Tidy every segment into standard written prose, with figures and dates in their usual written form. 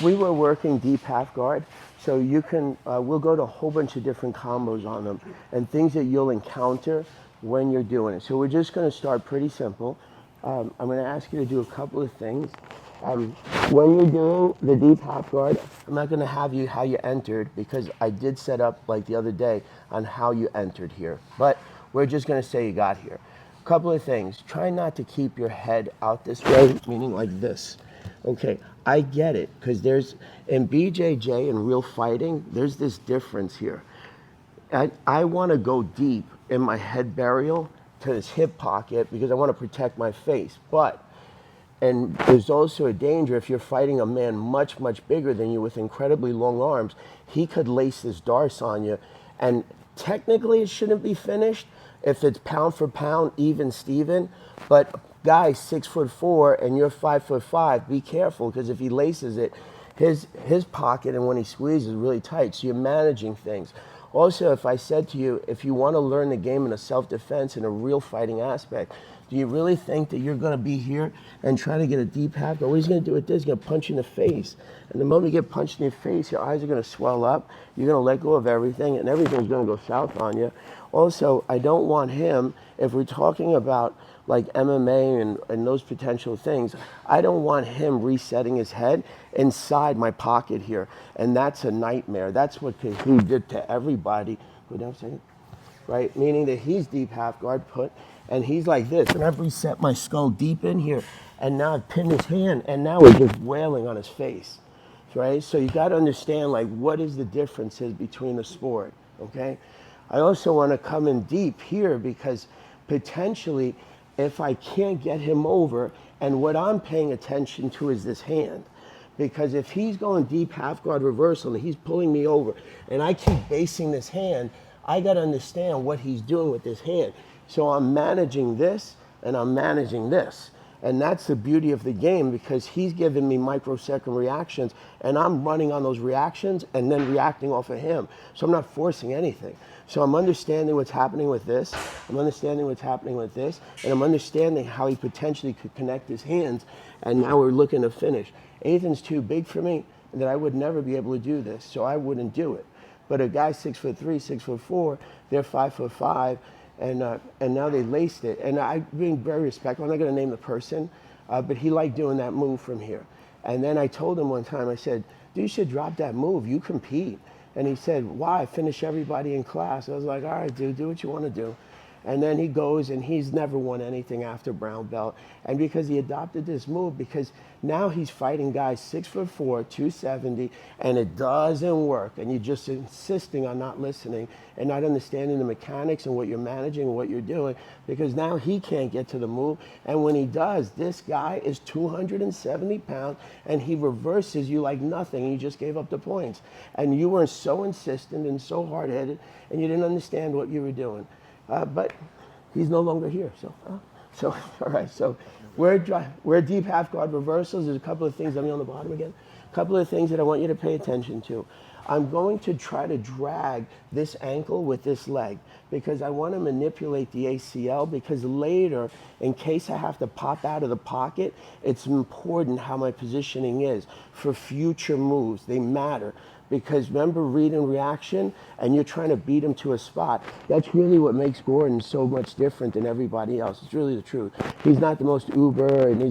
we were working deep half guard, so you can, we'll go to a whole bunch of different combos on them and things that you'll encounter when you're doing it. So we're just going to start pretty simple. I'm going to ask you to do a couple of things. When you're doing the deep half guard, I'm not going to have you how you entered because I did set up like the other day on how you entered here. But we're just going to say you got here. A couple of things. Try not to keep your head out this way, meaning like this. Okay, I get it because there's, in BJJ and real fighting, there's this difference here. I want to go deep in my head burial to this hip pocket because I want to protect my face. And there's also a danger if you're fighting a man much, much bigger than you with incredibly long arms, he could lace this darce on you. And technically it shouldn't be finished if it's pound for pound, even Steven. But guys 6'4" and you're 5'5", be careful because if he laces it, his pocket and when he squeezes is really tight. So you're managing things. Also, if I said to you, if you want to learn the game in a self-defense and a real fighting aspect, do you really think that you're going to be here and try to get a deep half guard? What he's going to do with this, he's going to punch you in the face. And the moment you get punched in the face, your eyes are going to swell up. You're going to let go of everything, and everything's going to go south on you. Also, I don't want him, if we're talking about like MMA and those potential things, I don't want him resetting his head inside my pocket here. And that's a nightmare. That's what he did to everybody. Go down a second. Right? Meaning that he's deep half guard put, and he's like this, and I've reset my skull deep in here, and now I've pinned his hand, and now we're just wailing on his face, right? So you got to understand, like, what is the differences between the sport, okay? I also want to come in deep here because potentially, if I can't get him over, and what I'm paying attention to is this hand, because if he's going deep half guard reversal and he's pulling me over, and I keep basing this hand, I got to understand what he's doing with this hand. So I'm managing this and I'm managing this. And that's the beauty of the game because he's giving me microsecond reactions and I'm running on those reactions and then reacting off of him. So I'm not forcing anything. So I'm understanding what's happening with this. I'm understanding what's happening with this. And I'm understanding how he potentially could connect his hands. And now we're looking to finish. Ethan's too big for me that I would never be able to do this. So I wouldn't do it. But a guy 6'3", 6'4", they're 5'5", and now they laced it. And I'm being very respectful. I'm not going to name the person, but he liked doing that move from here. And then I told him one time, I said, dude, you should drop that move. You compete. And he said, why? Finish everybody in class. I was like, all right, dude, do what you want to do. And then he goes and he's never won anything after brown belt. And because he adopted this move, because now he's fighting guys 6'4", 270, and it doesn't work. And you're just insisting on not listening and not understanding the mechanics and what you're managing and what you're doing, because now he can't get to the move. And when he does, this guy is 270 pounds and he reverses you like nothing. And you just gave up the points. And you were so insistent and so hard-headed and you didn't understand what you were doing. But he's no longer here. So all right. So we're deep half guard reversals. There's a couple of things. Let me on the bottom again. A couple of things that I want you to pay attention to. I'm going to try to drag this ankle with this leg because I want to manipulate the ACL because later, in case I have to pop out of the pocket, it's important how my positioning is for future moves. They matter. Because remember, read and reaction, and you're trying to beat him to a spot. That's really what makes Gordon so much different than everybody else. It's really the truth. He's not the most uber, and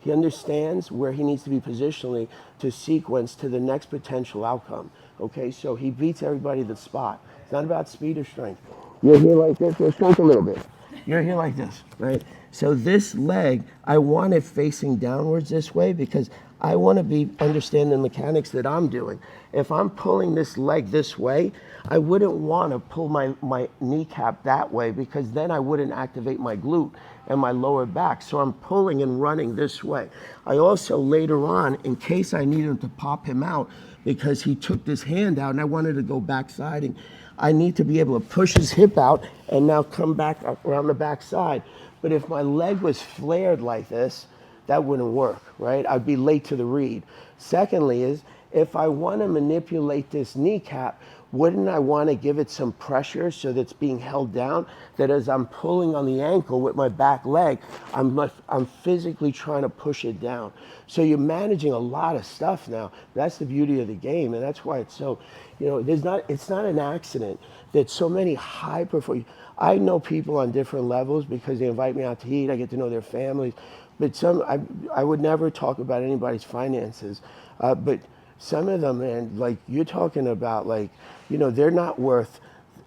he understands where he needs to be positionally to sequence to the next potential outcome. Okay, so he beats everybody to the spot. It's not about speed or strength. You're here like this, we'll shrink a little bit. You're here like this, right? So this leg, I want it facing downwards this way because I want to be understanding the mechanics that I'm doing. If I'm pulling this leg this way, I wouldn't want to pull my kneecap that way because then I wouldn't activate my glute and my lower back. So I'm pulling and running this way. I also later on, in case I needed to pop him out because he took this hand out and I wanted to go backsiding, I need to be able to push his hip out and now come back up around the backside. But if my leg was flared like this, that wouldn't work, right? I'd be late to the read. Secondly is, if I want to manipulate this kneecap, wouldn't I want to give it some pressure so that it's being held down? That as I'm pulling on the ankle with my back leg, I'm physically trying to push it down. So you're managing a lot of stuff now. That's the beauty of the game, and that's why it's so, it's not an accident that so many high performers. I know people on different levels because they invite me out to eat. I get to know their families, but I would never talk about anybody's finances, but some of them, man, like you're talking about, like, they're not worth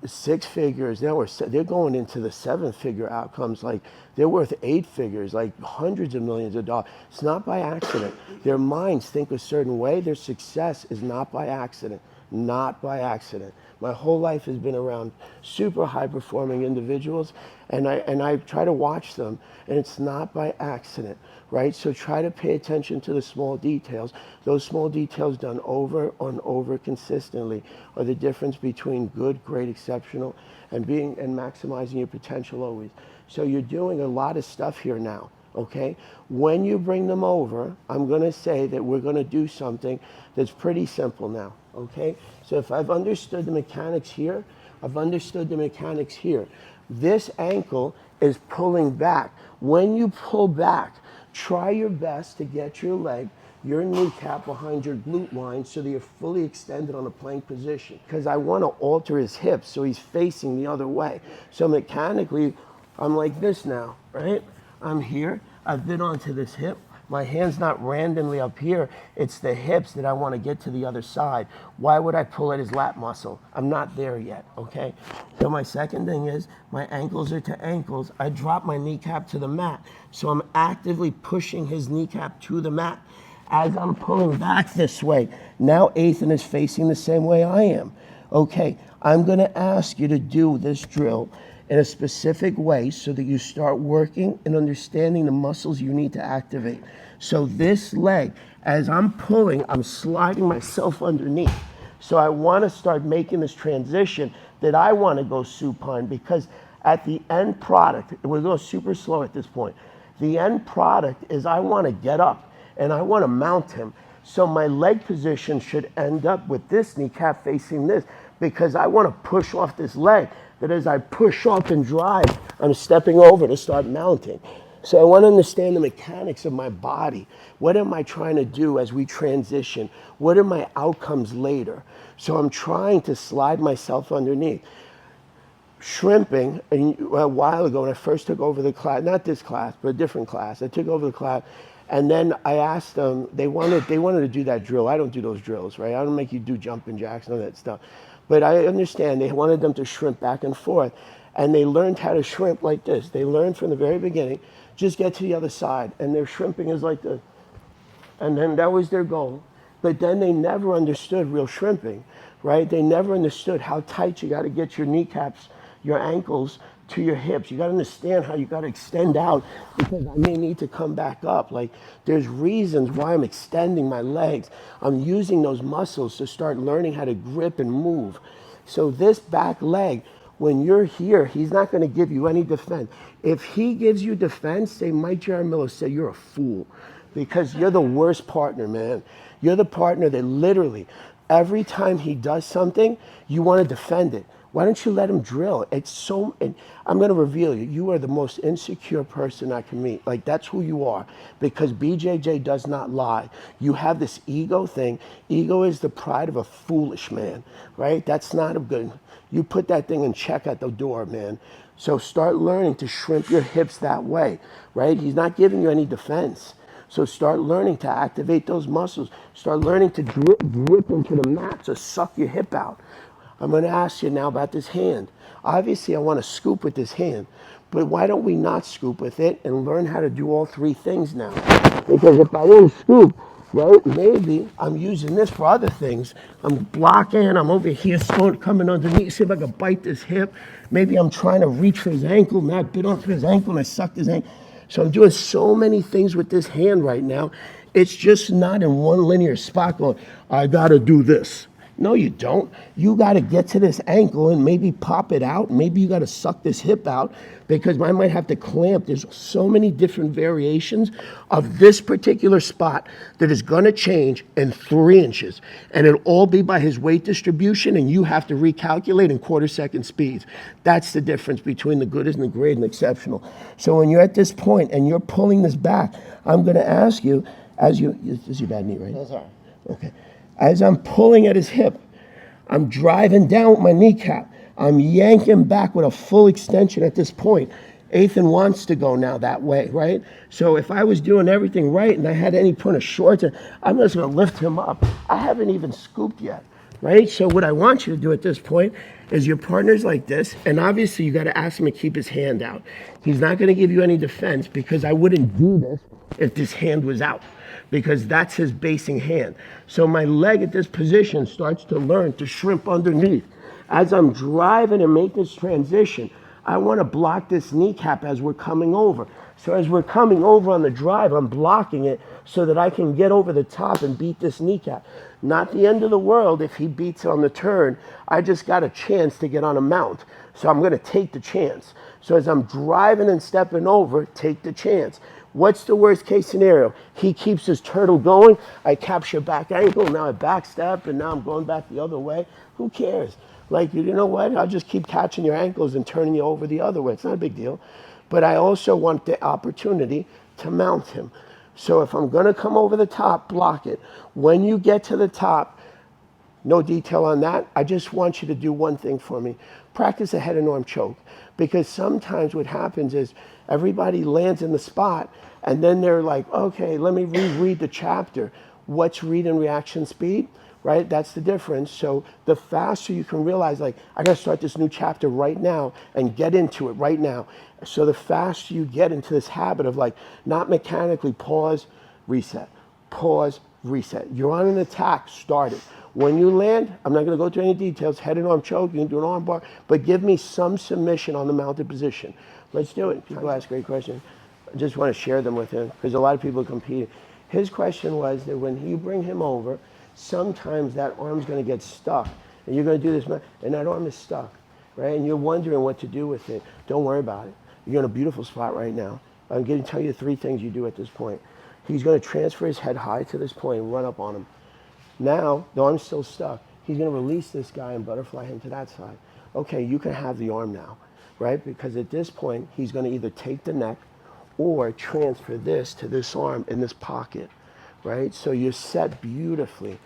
six figures. They're going into the seven-figure outcomes. Like they're worth eight figures, like hundreds of millions of dollars. It's not by accident. Their minds think a certain way. Their success is not by accident. Not by accident. My whole life has been around super high-performing individuals, and I try to watch them, and it's not by accident, right? So try to pay attention to the small details. Those small details done over and over consistently are the difference between good, great, exceptional, and maximizing your potential always. So you're doing a lot of stuff here now. Okay, when you bring them over, I'm going to say that we're going to do something that's pretty simple now. Okay, so if I've understood the mechanics here, I've understood the mechanics here. This ankle is pulling back. When you pull back, try your best to get your leg, your kneecap behind your glute line so that you're fully extended on a plank position. Because I want to alter his hips so he's facing the other way. So mechanically, I'm like this now, right? I'm here, I've been onto this hip. My hand's not randomly up here. It's the hips that I want to get to the other side. Why would I pull at his lat muscle? I'm not there yet, okay? So my second thing is my ankles are to ankles. I drop my kneecap to the mat. So I'm actively pushing his kneecap to the mat as I'm pulling back this way. Now Ethan is facing the same way I am. Okay, I'm going to ask you to do this drill in a specific way so that you start working and understanding the muscles you need to activate. So this leg, as I'm pulling, I'm sliding myself underneath. So I want to start making this transition that I want to go supine, because at the end product, we're going super slow at this point. The end product is I want to get up and I want to mount him. So my leg position should end up with this kneecap facing this, because I want to push off this leg. That as I push off and drive, I'm stepping over to start mounting. So I want to understand the mechanics of my body. What am I trying to do as we transition? What are my outcomes later? So I'm trying to slide myself underneath. Shrimping, a while ago when I first took over the class, not this class, but a different class, I took over the class, and then I asked them, they wanted to do that drill. I don't do those drills, right? I don't make you do jumping jacks and all that stuff. But I understand they wanted them to shrimp back and forth, and they learned how to shrimp like this. They learned from the very beginning, just get to the other side, and their shrimping is like this. And then that was their goal. But then they never understood real shrimping, right? They never understood how tight you got to get your kneecaps, your ankles to your hips. You got to understand how you got to extend out, because I may need to come back up. Like there's reasons why I'm extending my legs. I'm using those muscles to start learning how to grip and move. So this back leg, when you're here, he's not going to give you any defense. If he gives you defense, say Mike Jaramillo said, you're a fool, because you're the worst partner, man. You're the partner that literally every time he does something, you want to defend it. Why don't you let him drill? And I'm going to reveal you. You are the most insecure person I can meet. Like, that's who you are, because BJJ does not lie. You have this ego thing. Ego is the pride of a foolish man, right? That's not a good, you put that thing in check at the door, man. So start learning to shrimp your hips that way, right? He's not giving you any defense. So start learning to activate those muscles. Start learning to grip into the mat to suck your hip out. I'm going to ask you now about this hand. Obviously, I want to scoop with this hand, but why don't we not scoop with it and learn how to do all three things now? Because if I didn't scoop, right, maybe I'm using this for other things. I'm blocking, I'm over here, coming underneath, see if I can bite this hip. Maybe I'm trying to reach for his ankle, Matt bit onto his ankle, and I sucked his ankle. So I'm doing so many things with this hand right now. It's just not in one linear spot going, I got to do this. No, you don't. You got to get to this ankle and maybe pop it out. Maybe you got to suck this hip out because I might have to clamp. There's so many different variations of this particular spot that is going to change in 3 inches. And it'll all be by his weight distribution, and you have to recalculate in quarter-second speeds. That's the difference between the good and the great and exceptional. So when you're at this point and you're pulling this back, I'm going to ask you, this is your bad knee, right? Yes, sir. Okay. As I'm pulling at his hip, I'm driving down with my kneecap. I'm yanking back with a full extension at this point. Ethan wants to go now that way, right? So if I was doing everything right and I had any point of shorts, I'm just going to lift him up. I haven't even scooped yet, right? So what I want you to do at this point is your partner's like this, and obviously you got to ask him to keep his hand out. He's not going to give you any defense because I wouldn't do this if this hand was out, because that's his basing hand. So my leg at this position starts to learn to shrimp underneath. As I'm driving and make this transition, I want to block this kneecap as we're coming over. So as we're coming over on the drive, I'm blocking it so that I can get over the top and beat this kneecap. Not the end of the world if he beats it on the turn. I just got a chance to get on a mount. So I'm going to take the chance. So as I'm driving and stepping over, take the chance. What's the worst case scenario? He keeps his turtle going. I capture back ankle. Now I back step, and now I'm going back the other way. Who cares? Like, you know what? I'll just keep catching your ankles and turning you over the other way. It's not a big deal. But I also want the opportunity to mount him. So if I'm going to come over the top, block it. When you get to the top, no detail on that. I just want you to do one thing for me. Practice a head and arm choke. Because sometimes what happens is everybody lands in the spot and then they're like, okay, let me reread the chapter. What's read and reaction speed, right? That's the difference. So the faster you can realize, like, I got to start this new chapter right now and get into it right now. So the faster you get into this habit of like not mechanically pause, reset, pause, reset. You're on an attack, start it. When you land, I'm not going to go through any details, head and arm choke, you can do an arm bar, but give me some submission on the mounted position. Let's do it. People ask great questions. I just want to share them with him because a lot of people compete. His question was that when you bring him over, sometimes that arm's going to get stuck and you're going to do this, and that arm is stuck, right? And you're wondering what to do with it. Don't worry about it. You're in a beautiful spot right now. I'm going to tell you 3 things you do at this point. He's going to transfer his head high to this point and run up on him. Now, the arm's still stuck. He's going to release this guy and butterfly him to that side. Okay, you can have the arm now, right? Because at this point, he's going to either take the neck or transfer this to this arm in this pocket, right? So you're set beautifully.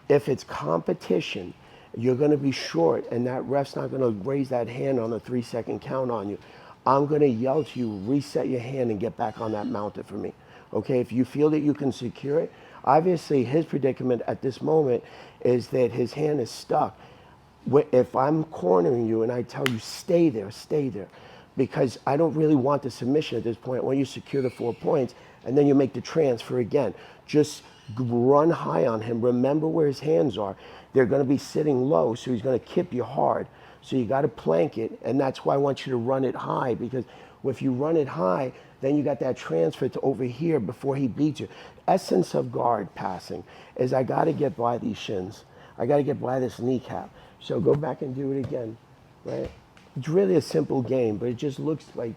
If it's competition, you're going to be short, and that ref's not going to raise that hand on a 3-second count on you. I'm going to yell to you, reset your hand and get back on that mounted for me. Okay, if you feel that you can secure it, obviously his predicament at this moment is that his hand is stuck. If I'm cornering you and I tell you stay there, because I don't really want the submission at this point. When you secure the 4 points and then you make the transfer again, just run high on him. Remember where his hands are. They're going to be sitting low, so he's going to kip you hard. So you got to plank it, and that's why I want you to run it high, because if you run it high, then you got that transfer to over here before he beats you. Essence of guard passing is I got to get by these shins. I got to get by this kneecap. So go back and do it again, right? It's really a simple game, but it just looks like,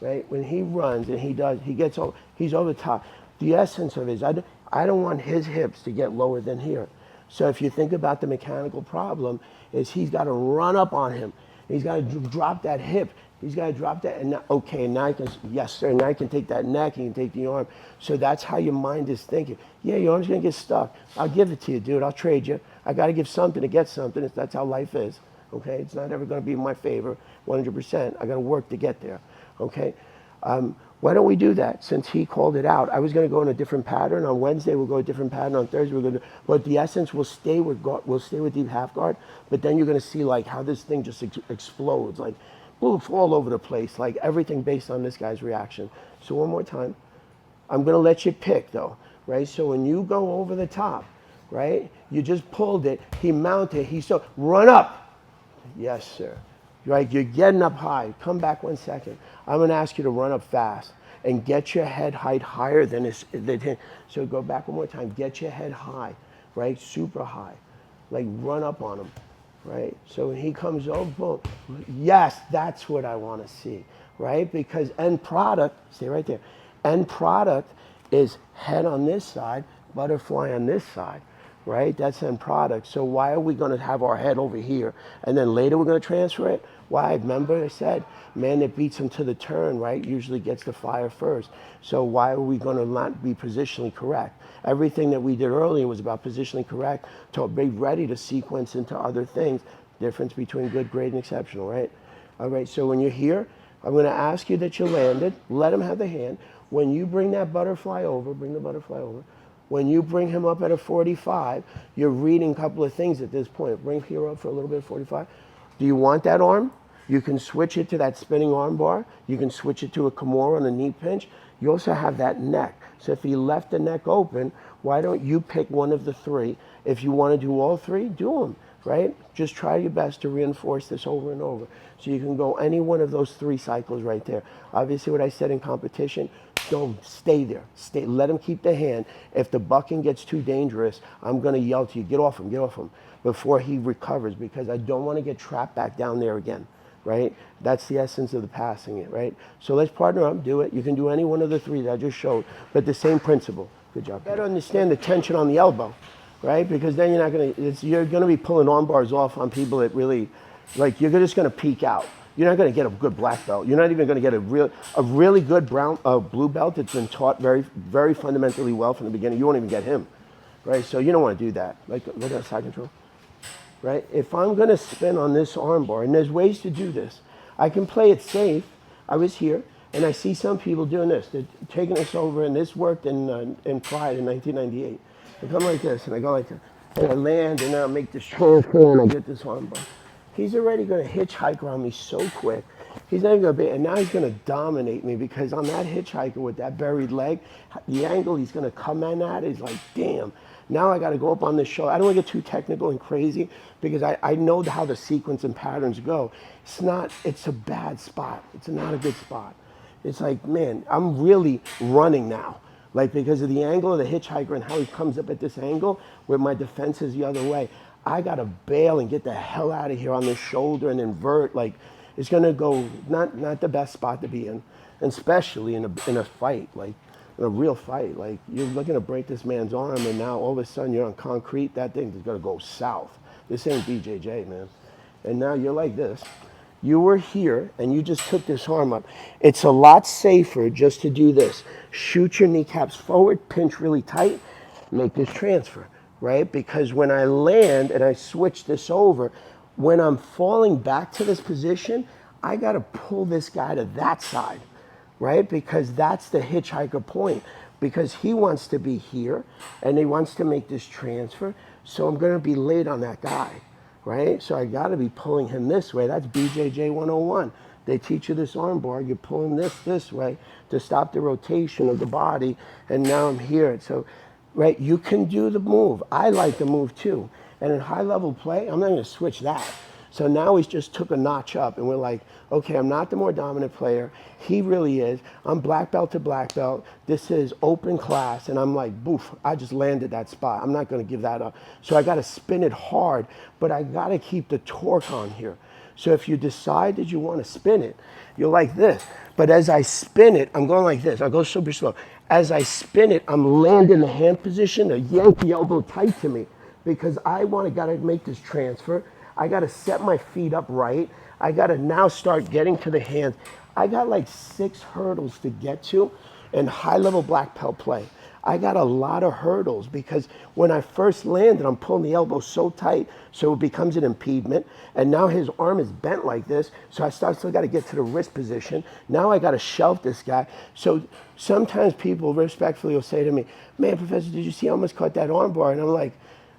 right? When he runs and he's over the top. The essence of it is I don't want his hips to get lower than here. So if you think about the mechanical problem, is he's got to run up on him. He's got to drop that hip. He's got to drop that, and now, okay, now I can, yes sir, now I can take that neck, he can take the arm. So that's how your mind is thinking. Yeah, your arm's gonna get stuck. I'll give it to you, dude, I'll trade you. I gotta give something to get something. That's how life is, okay? It's not ever gonna be in my favor, 100%. I gotta work to get there, okay? Why don't we do that? Since he called it out, I was gonna go in a different pattern. On Wednesday, we'll go a different pattern. On Thursday, we're gonna, but the essence will stay with deep half guard, but then you're gonna see like how this thing just explodes, like, poof, all over the place, like everything based on this guy's reaction. So one more time. I'm going to let you pick, though, right? So when you go over the top, right, you just pulled it, he mounted, run up. Yes, sir. Right, you're getting up high. Come back 1 second. I'm going to ask you to run up fast and get your head height higher than his. So go back one more time. Get your head high, right, super high. like run up on him, right? So when he comes over, boom, yes, that's what I want to see, right? Because end product, stay right there, end product is head on this side, butterfly on this side, right? That's end product. So why are we going to have our head over here and then later we're going to transfer it? Why? Remember I said, man that beats him to the turn, right, usually gets the fire first. So why are we going to not be positionally correct? Everything that we did earlier was about positionally correct to be ready to sequence into other things. Difference between good, great, and exceptional, right? All right, so when you're here, I'm going to ask you that you landed. Let him have the hand. When you bring that butterfly over, bring the butterfly over. When you bring him up at a 45, you're reading a couple of things at this point. Bring here up for a little bit, 45. Do you want that arm? You can switch it to that spinning arm bar. You can switch it to a Kimura on a knee pinch. You also have that neck. So if you left the neck open, why don't you pick one of the three? If you want to do all three, do them, right? Just try your best to reinforce this over and over. So you can go any one of those 3 cycles right there. Obviously what I said in competition, don't stay there. Let him keep the hand. If the bucking gets too dangerous, I'm going to yell to you, get off him, before he recovers, because I don't want to get trapped back down there again, right? That's the essence of the passing it, right? So let's partner up, do it. You can do any one of the 3 that I just showed, but the same principle. Good job. You got to understand the tension on the elbow, right? Because then you're going to be pulling arm bars off on people that really, like, you're just going to peak out. You're not going to get a good black belt. You're not even going to get a really good blue belt that's been taught very, very fundamentally well from the beginning. You won't even get him, right? So you don't want to do that. Like, look at that side control, right? If I'm going to spin on this arm bar, and there's ways to do this, I can play it safe. I was here, and I see some people doing this. They're taking this over, and this worked in Pride in 1998. I come like this, and I go like this, and I land, and then I make this transfer, and I get this arm bar. He's already going to hitchhike around me so quick. He's not even going to be, and now he's going to dominate me, because on that hitchhiker with that buried leg, the angle he's going to come in at is like, damn. Now I got to go up on this shoulder. I don't want to get too technical and crazy, because I know how the sequence and patterns go. It's a bad spot. It's not a good spot. It's like, man, I'm really running now. Like, because of the angle of the hitchhiker and how he comes up at this angle, where my defense is the other way. I got to bail and get the hell out of here on this shoulder and invert. Like, it's going to go not the best spot to be in, and especially in a fight, like in a real fight. Like, you're looking to break this man's arm, and now all of a sudden you're on concrete. That thing is going to go south. This ain't BJJ, man. And now you're like this. You were here, and you just took this arm up. It's a lot safer just to do this. Shoot your kneecaps forward, pinch really tight, make this transfer. Right? Because when I land and I switch this over, when I'm falling back to this position, I got to pull this guy to that side, right? Because that's the hitchhiker point. Because he wants to be here and he wants to make this transfer. So I'm going to be late on that guy, right? So I got to be pulling him this way. That's BJJ 101. They teach you this arm bar. You're pulling this way to stop the rotation of the body. And now I'm here. So, right, you can do the move. I like the move too. And in high level play, I'm not going to switch that. So now he's just took a notch up, and we're like, okay, I'm not the more dominant player. He really is. I'm black belt to black belt. This is open class. And I'm like, boof, I just landed that spot. I'm not going to give that up. So I got to spin it hard, but I got to keep the torque on here. So if you decide that you want to spin it, you're like this. But as I spin it, I'm going like this. I'll go super slow. As I spin it, I'm landing the hand position to yank the elbow tight to me, because I got to make this transfer. I got to set my feet up right. I got to now start getting to the hand. I got like 6 hurdles to get to in high-level black belt play. I got a lot of hurdles, because when I first landed, I'm pulling the elbow so tight, so it becomes an impediment. And now his arm is bent like this, so I still got to get to the wrist position. Now I got to shelf this guy. So sometimes people respectfully will say to me, man, Professor, did you see I almost caught that arm bar? And I'm like,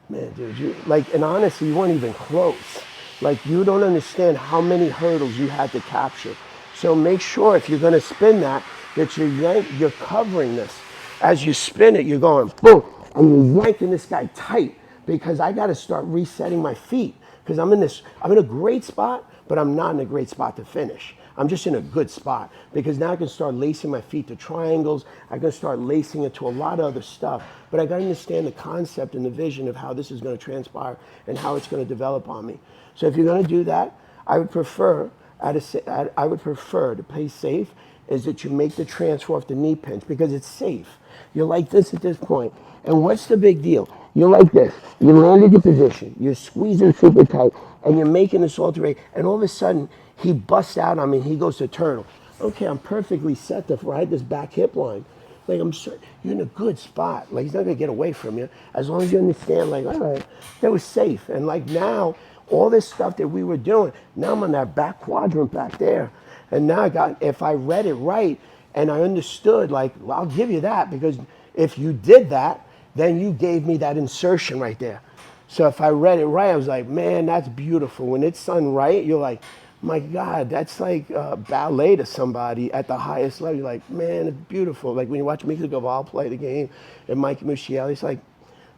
man, dude, and honestly, you weren't even close. Like, you don't understand how many hurdles you had to capture. So make sure if you're going to spin that you're covering this. As you spin it, you're going boom, and you're yanking this guy tight, because I got to start resetting my feet, because I'm in a great spot, but I'm not in a great spot to finish. I'm just in a good spot because now I can start lacing my feet to triangles. I can start lacing it to a lot of other stuff. But I got to understand the concept and the vision of how this is going to transpire and how it's going to develop on me. So if you're going to do that, I would prefer to play safe is that you make the transfer off the knee pinch because it's safe. You're like this at this point. And what's the big deal? You're like this. You landed your position. You're squeezing super tight and you're making this alteration. And all of a sudden, he busts out on me. He goes to turtle. Okay, I'm perfectly set to ride this back hip line. Like you're in a good spot. Like he's not gonna get away from you as long as you understand. Like all right, that was safe. And like now, all this stuff that we were doing, now I'm on that back quadrant back there. And now if I read it right and I understood, like, well, I'll give you that because if you did that, then you gave me that insertion right there. So if I read it right, I was like, man, that's beautiful. When it's done right, you're like, my God, that's like ballet to somebody at the highest level. You're like, man, it's beautiful. Like when you watch Mika Gaval play the game and Mike Muschielli, it's like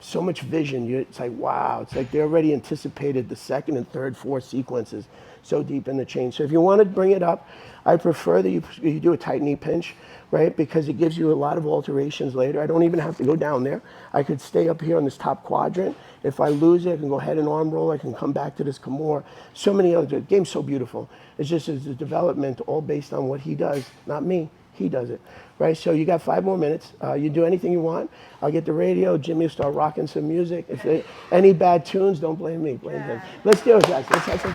so much vision. It's like, wow. It's like they already anticipated the second and third, fourth sequences so deep in the chain. So if you want to bring it up, I prefer that you do a tight knee pinch, right? Because it gives you a lot of alterations later. I don't even have to go down there. I could stay up here on this top quadrant. If I lose it, I can go head and arm roll. I can come back to this Kimura. So many other, the game's so beautiful. It's just it's a development all based on what he does, not me. He does it, right? So you got 5 more minutes. You do anything you want. I'll get the radio. Jimmy will start rocking some music. If any bad tunes, don't blame me. Blame him. Let's do it, guys. Let's have some